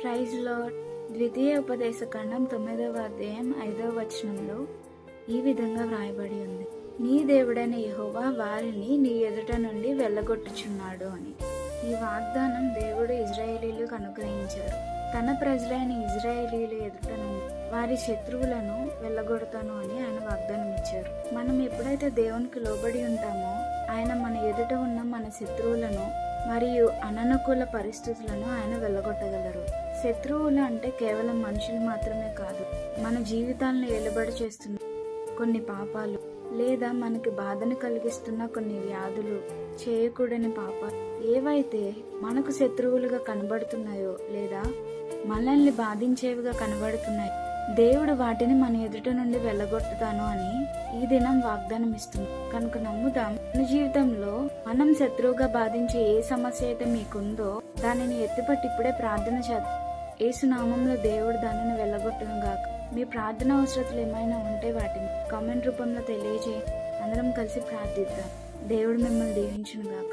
Praise lord. ద్వితీయ ఉపదేశకాండం 9వ అధ్యాయం 5వ వచనంలో ఈ విధంగా వ్రాయబడి ఉంది, నీ దేవుడైన యెహోవా వారిని నీ ఎదుట నుండి వెళ్ళగొట్టుచున్నాడు అని. ఈ వాగ్దానం దేవుడు ఇజ్రాయేలీలకు అనుగ్రహించారు. తన ప్రజలైన ఇజ్రాయేలీల ఎదుట నుండి వారి శత్రువులను వెళ్ళగొడతాను అని ఆయన వాగ్దానం ఇచ్చారు. మనం ఎప్పుడైతే దేవునికి లోబడి ఉంటామో ఆయన మన ఎదుట ఉన్న మన శత్రువులను మరియు అననుకూల పరిస్థితులను ఆయన వెళ్ళగొట్టగలరు. శత్రువులు అంటే కేవలం మనుషులు మాత్రమే కాదు, మన జీవితాలను ఏలుబడి చేస్తున్న కొన్ని పాపాలు, లేదా మనకి బాధను కలిగిస్తున్న కొన్ని వ్యాధులు, చేయకూడని పాపాలు ఏవైతే మనకు శత్రువులుగా కనబడుతున్నాయో లేదా మనల్ని బాధించేవిగా కనబడుతున్నాయి, దేవుడు వాటిని మన ఎదుట నుండి వెళ్ళగొట్టుతాను అని ఈ దినం వాగ్దానం ఇస్తుంది. కనుక నమ్ముదాం, మన జీవితంలో మనం శత్రువుగా బాధించే ఏ సమస్య అయితే మీకుందో దానిని ఎత్తిపట్టి ఇప్పుడే ప్రార్థన చేద్దాం. యేసు నామంలో దేవుడు దానిని వెళ్ళగొట్టును గాక. మీ ప్రార్థన అవసరతలు ఏమైనా ఉంటే వాటిని కామెంట్ రూపంలో తెలియజేయండి. అందరం కలిసి ప్రార్థిద్దాం. దేవుడు మిమ్మల్ని దీవించును గాక.